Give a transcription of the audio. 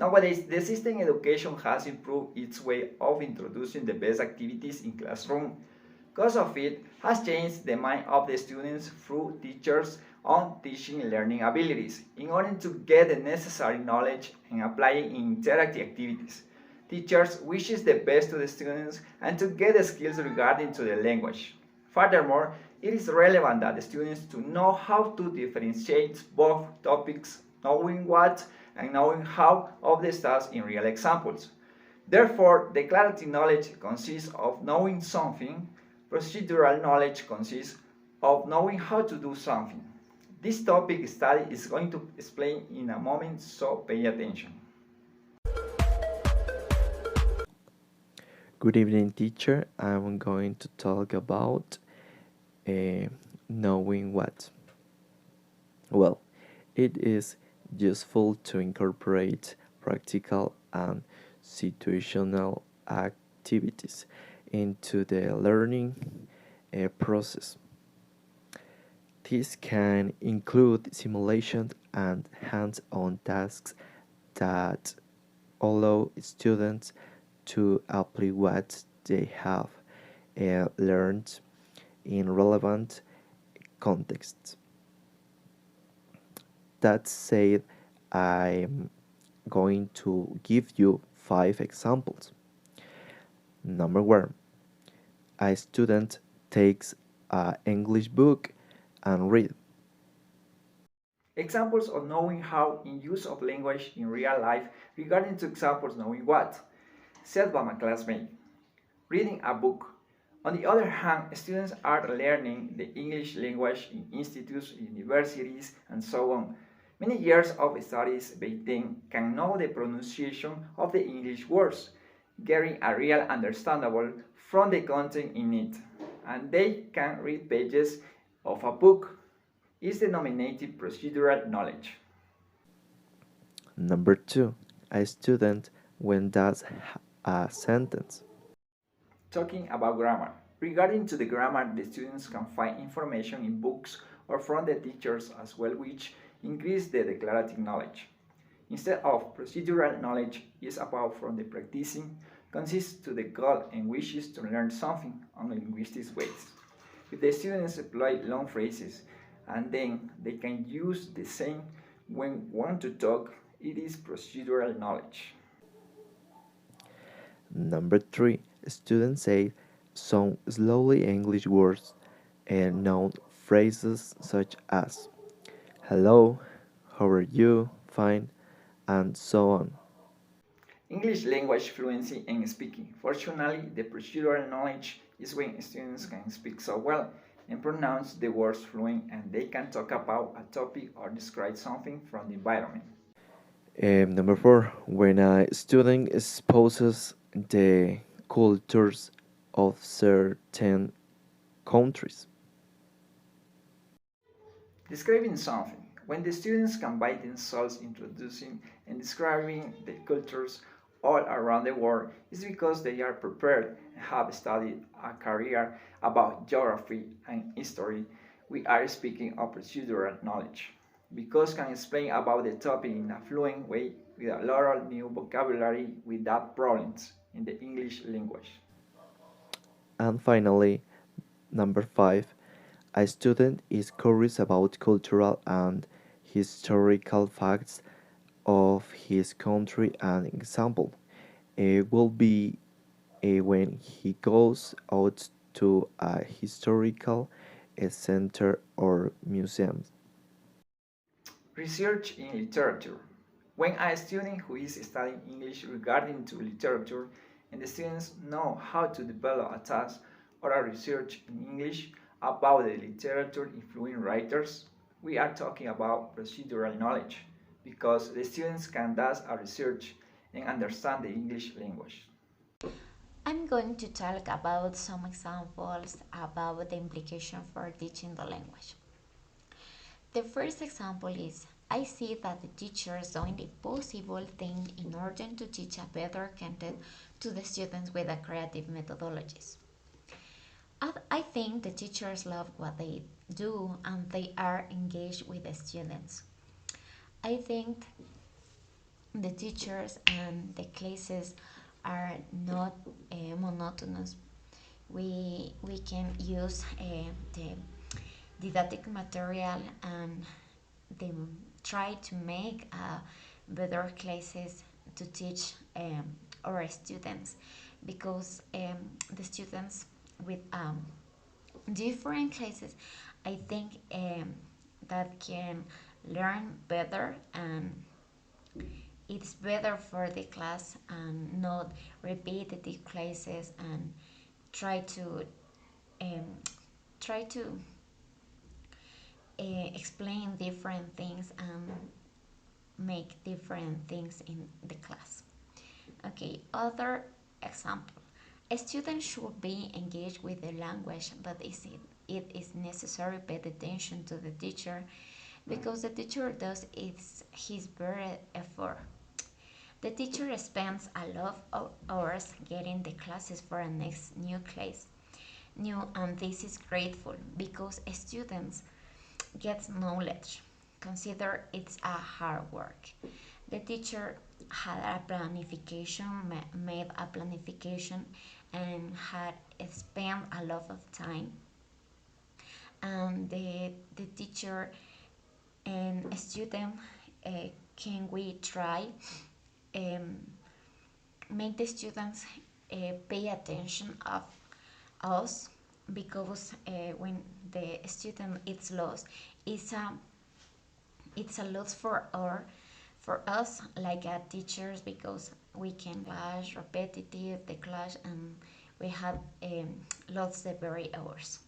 Nowadays, the system education has improved its way of introducing the best activities in classroom. Because of it has changed the mind of the students through teachers on teaching learning abilities in order to get the necessary knowledge and apply it in interactive activities. Teachers wishes the best to the students and to get the skills regarding to the language. Furthermore, it is relevant that the students to know how to differentiate both topics, knowing what and knowing how of the stuff in real examples. Therefore, declarative knowledge consists of knowing something, procedural knowledge consists of knowing how to do something. This topic study is going to explain in a moment, so pay attention. Good evening, teacher. I'm going to talk about knowing what. Well, it is useful to incorporate practical and situational activities into the learning process. This can include simulation and hands-on tasks that allow students to apply what they have learned in relevant contexts. That said, I'm going to give you 5 examples. Number 1, a student takes an English book and read. Examples of knowing how in use of language in real life regarding to examples knowing what. Said by my classmate. Reading a book. On the other hand, students are learning the English language in institutes, universities, and so on. Many years of studies by them can know the pronunciation of the English words, getting a real understandable from the content in it, and they can read pages of a book. Is denominated procedural knowledge. Number 2, a student when does a sentence. Talking about grammar. Regarding to the grammar, the students can find information in books or from the teachers as well, which increase the declarative knowledge. Instead of procedural knowledge is about from the practicing, consists to the goal and wishes to learn something on linguistic ways. If the students employ long phrases and then they can use the same when want to talk, it is procedural knowledge. Number 3, students say some slowly English words and known phrases such as hello, how are you, fine, and so on. English language fluency and speaking. Fortunately, the procedural knowledge is when students can speak so well and pronounce the words fluent and they can talk about a topic or describe something from the environment. Number 4, when a student exposes the cultures of certain countries. Describing something. When the students combine themselves introducing and describing the cultures all around the world, it's because they are prepared and have studied a career about geography and history. We are speaking of procedural knowledge because can explain about the topic in a fluent way with a lot of new vocabulary without problems in the English language. And finally, number 5, a student is curious about cultural and historical facts of his country. An example will be when he goes out to a historical center or museum. Research in literature. When a student who is studying English regarding to literature and the students know how to develop a task or a research in English about the literature influencing writers, we are talking about procedural knowledge because the students can do a research and understand the English language. I'm going to talk about some examples about the implication for teaching the language. The first example is I see that the teacher is doing the possible thing in order to teach a better content to the students with the creative methodologies. I think the teachers love what they do and they are engaged with the students. I think the teachers and the classes are not monotonous. We can use the didactic material and they try to make better classes to teach our students, because the students with different classes, I think that can learn better, and it's better for the class and not repetitive classes, and try to um, try to explain different things and make different things in the class. Okay, other example. A student should be engaged with the language, but it is necessary to pay attention to the teacher, because the teacher does his very effort. The teacher spends a lot of hours getting the classes for a next new class. New, and this is grateful because students get knowledge. Consider it's a hard work. The teacher had a planification, made a planification, and had spent a lot of time. And the teacher and a student, can we try um, make the students pay attention of us, because when the student is lost, it's a it's a loss for us like teachers, because we can clash repetitive the clash, and we have lost the very hours.